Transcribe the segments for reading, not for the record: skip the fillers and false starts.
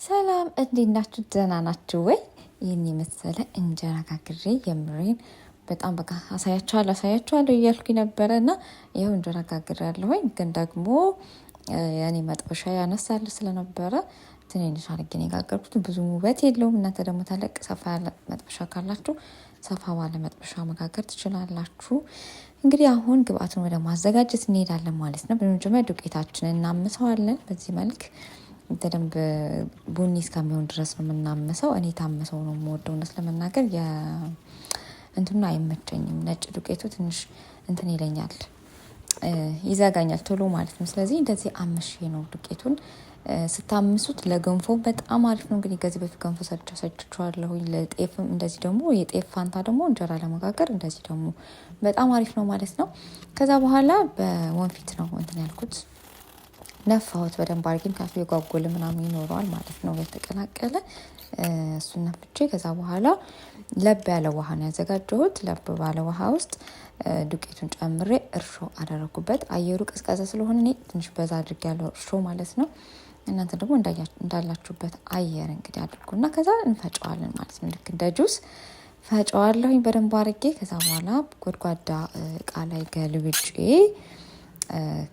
ሰላም እንዴት ናችሁ? ደህና ናችሁ ወይ? ይህን የመሰለ እንጀራ ጋግሬ የምሬን በጣም በቃ አሳያችኋለሁ እያልኩኝ ነበረ እና ይኸው እንጀራ ጋግሬያለሁኝ። ግን ደግሞ ያኔ መጥበሻ ያነሳል ስለነበረ ትንሽ አድርጌ ነው የጋገርኩት። ብዙ ውበት የለውም። እናንተ ደግሞ ተለቅ ሰፋ ያለ መጥበሻ ካላችሁ ሰፋ ባለ መጥበሻ መጋገር ትችላላችሁ። እንግዲህ አሁን ግብአቱን ወደ ማዘጋጀት እንሄዳለን ማለት ነው። በመጀመሪያ ዱቄታችንን እናምሰዋለን በዚህ መልክ በደንብ ቡኒ እስከሚሆን ድረስ ነው የምናመሰው። እኔ ታመሰው ነው የምወደው። እውነት ለመናገር እንትኑ አይመቸኝም። ነጭ ዱቄቱ ትንሽ እንትን ይለኛል፣ ይዘጋኛል ቶሎ ማለት ነው። ስለዚህ እንደዚህ አምሼ ነው ዱቄቱን ስታምሱት ለገንፎ በጣም አሪፍ ነው። እንግዲህ ከዚህ በፊት ገንፎ ሰጥቻችኋለሁ። ለጤፍም እንደዚህ ደግሞ የጤፍ ፋንታ ደግሞ እንጀራ ለመጋገር እንደዚህ ደግሞ በጣም አሪፍ ነው ማለት ነው። ከዛ በኋላ በወንፊት ነው እንትን ያልኩት ነፋሁት በደንብ አድርጌ፣ ምክንያቱም የጓጎል ምናምን ይኖረዋል ማለት ነው የተቀላቀለ። እሱን ነፍቼ ከዛ በኋላ ለብ ያለ ውሃ ነው ያዘጋጀሁት። ለብ ባለ ውሃ ውስጥ ዱቄቱን ጨምሬ እርሾ አደረኩበት። አየሩ ቀዝቃዛ ስለሆነ እኔ ትንሽ በዛ አድርጌያለሁ እርሾ ማለት ነው። እናንተ ደግሞ እንዳላችሁበት አየር እንግዲህ አድርጉና ከዛ እንፈጨዋለን ማለት ነው። ልክ እንደ ጁስ ፈጨዋለሁኝ በደንብ አድርጌ። ከዛ በኋላ ጎድጓዳ እቃ ላይ ገልብጬ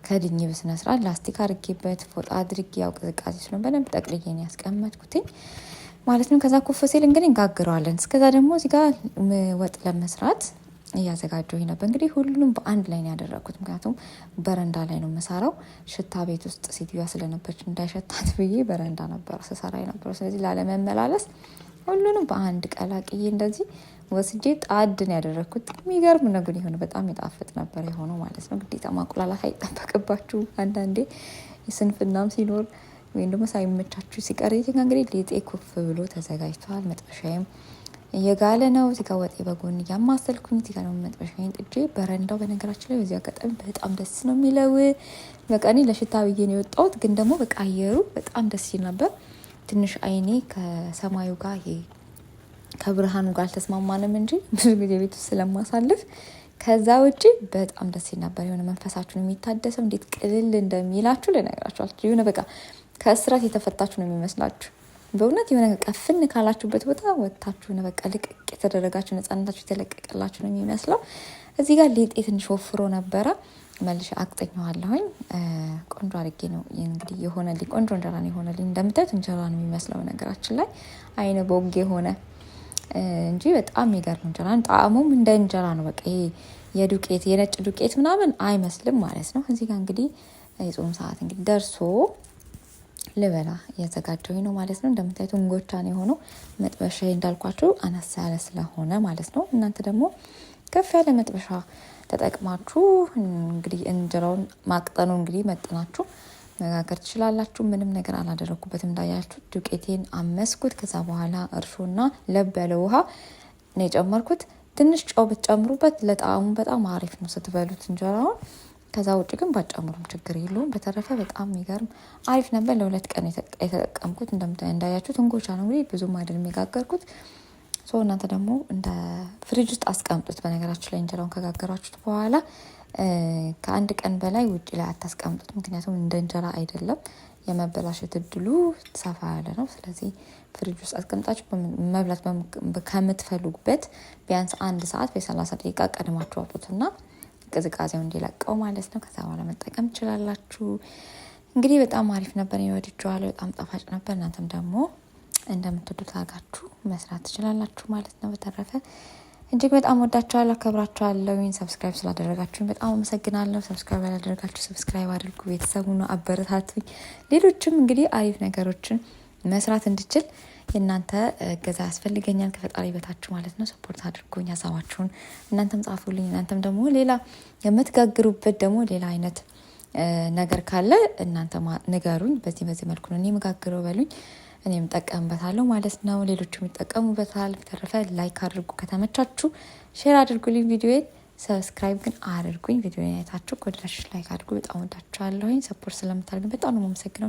ከድኝ በስነ ስርዓት ላስቲክ አድርጌበት ፎጣ አድርጌ ያው ቅዝቃዜ ስለሆነ በደንብ ጠቅልዬ ነው ያስቀመጥኩትኝ ማለት ነው። ከዛ ኩፍ ሲል እንግዲህ እንጋግረዋለን። እስከዛ ደግሞ እዚህ ጋር ወጥ ለመስራት እያዘጋጀሁኝ ነበር። እንግዲህ ሁሉንም በአንድ ላይ ነው ያደረኩት፣ ምክንያቱም በረንዳ ላይ ነው የምሰራው። ሽታ ቤት ውስጥ ሴትዮዋ ስለነበረች እንዳይሸታት ብዬ በረንዳ ነበር ስሰራ የነበረው። ስለዚህ ላለመመላለስ ሁሉንም በአንድ ቀላቅዬ እንደዚህ ወስጄ ጣድን ያደረኩት። የሚገርም ነገር የሆነ በጣም ይጣፍጥ ነበር የሆነው ማለት ነው። ግዴታ ማቁላላት አይጠበቅባችሁ። አንዳንዴ የስንፍናም ሲኖር ወይም ደግሞ ሳይመቻችሁ ሲቀር እንግዲህ ሊጤ ኩፍ ብሎ ተዘጋጅቷል። መጥበሻዬም እየጋለ ነው። እዚጋ ወጤ በጎን እያማሰልኩኝ፣ እዚጋ ደግሞ መጥበሻዬን ጥጄ በረንዳው። በነገራችን ላይ በዚህ አጋጣሚ በጣም ደስ ነው የሚለው። በቃ እኔ ለሽታ ብዬ ነው የወጣሁት፣ ግን ደግሞ በቃ አየሩ በጣም ደስ ይል ነበር። ትንሽ አይኔ ከሰማዩ ጋር ይሄ ከብርሃኑ ጋር አልተስማማንም እንጂ ብዙ ጊዜ ቤት ውስጥ ስለማሳልፍ ከዛ ውጪ በጣም ደስ ይል ነበር። የሆነ መንፈሳችሁን የሚታደሰው እንዴት ቅልል እንደሚላችሁ ልነግራችሁ። የሆነ በቃ ከእስራት የተፈታችሁ ነው የሚመስላችሁ። በእውነት የሆነ ቀፍን ካላችሁበት ቦታ ወጥታችሁ ነው በቃ ልቅቅ የተደረጋችሁ ነፃነታችሁ የተለቀቀላችሁ ነው የሚመስለው። እዚህ ጋር ሊጤ ትንሽ ወፍሮ ነበረ፣ መልሼ አቅጥኘዋለሁኝ። ቆንጆ አድርጌ ነው እንግዲህ የሆነልኝ። ቆንጆ እንጀራ ነው የሆነልኝ። እንደምታዩት እንጀራ ነው የሚመስለው። ነገራችን ላይ አይነ ቦግ የሆነ እንጂ በጣም የሚገርም እንጀራ ነው። ጣዕሙም እንደ እንጀራ ነው። በቃ ይሄ የዱቄት የነጭ ዱቄት ምናምን አይመስልም ማለት ነው። እዚህ ጋር እንግዲህ የጾም ሰዓት እንግዲህ ደርሶ ልበላ እያዘጋጀሁኝ ነው ማለት ነው። እንደምታዩት እንጎቻ ነው የሆነው። መጥበሻ እንዳልኳችሁ አነሳ ያለ ስለሆነ ማለት ነው። እናንተ ደግሞ ከፍ ያለ መጥበሻ ተጠቅማችሁ እንግዲህ እንጀራውን ማቅጠኑ እንግዲህ መጥናችሁ መጋገር ትችላላችሁ። ምንም ነገር አላደረኩበትም። እንዳያችሁ ዱቄቴን አመስኩት። ከዛ በኋላ እርሾና ለብ ያለ ውሃ ነው የጨመርኩት። ትንሽ ጨው ብትጨምሩበት ለጣዕሙ በጣም አሪፍ ነው ስትበሉት እንጀራውን። ከዛ ውጭ ግን ባጨምሩም ችግር የለውም። በተረፈ በጣም የሚገርም አሪፍ ነበር። ለ2 ቀን የተጠቀምኩት። እንዳያችሁት እንጎቻ ነው እንግዲህ ብዙም አይደል የሚጋገርኩት። እናንተ ደግሞ እንደ ፍሪጅ ውስጥ አስቀምጡት። በነገራችሁ ላይ እንጀራውን ከጋገራችሁት በኋላ ከ1 ቀን በላይ ውጭ ላይ አታስቀምጡት። ምክንያቱም እንደ እንጀራ አይደለም፣ የመበላሸት እድሉ ሰፋ ያለ ነው። ስለዚህ ፍሪጅ ውስጥ አስቀምጣችሁ መብላት ከምትፈልጉበት ቢያንስ 1 ሰዓት ወይ 30 ደቂቃ ቀድማችሁ አውጡትና ቅዝቃዜው እንዲለቀው ማለት ነው። ከዛ በኋላ መጠቀም ትችላላችሁ። እንግዲህ በጣም አሪፍ ነበር፣ ይወድጀዋለሁ። በጣም ጣፋጭ ነበር። እናንተም ደግሞ እንደምትወዱት አድርጋችሁ መስራት ትችላላችሁ ማለት ነው። በተረፈ እጅግ በጣም ወዳችኋለሁ፣ አከብራችኋለሁ። ሰብስክራይብ ስላደረጋችሁኝ በጣም አመሰግናለሁ። ሰብስክራይብ ያላደረጋችሁ ሰብስክራይብ አድርጉ፣ ቤተሰቡን አበረታቱኝ። ሌሎችም እንግዲህ አሪፍ ነገሮችን መስራት እንድችል የእናንተ እገዛ ያስፈልገኛል፣ ከፈጣሪ በታችሁ ማለት ነው። ሰፖርት አድርጉኝ፣ ሀሳባችሁን እናንተም ጻፉልኝ። እናንተም ደግሞ ሌላ የምትጋግሩበት ደግሞ ሌላ አይነት ነገር ካለ እናንተ ንገሩኝ። በዚህ መልኩ ነው እኔ የምጋግረው በሉኝ፣ እኔም ጠቀምበታለሁ ማለት ነው። ሌሎችም ይጠቀሙበታል። በተረፈ ላይክ አድርጉ፣ ከተመቻችሁ ሼር አድርጉልኝ ቪዲዮዬን። ሰብስክራይብ ግን አድርጉኝ። ቪዲዮዬን አይታችሁ ከወደዳችሁ ላይክ አድርጉ። በጣም ወዳችኋለሁኝ። ሰፖርት ስለምታደርጉኝ በጣም ነው የማመሰግነው።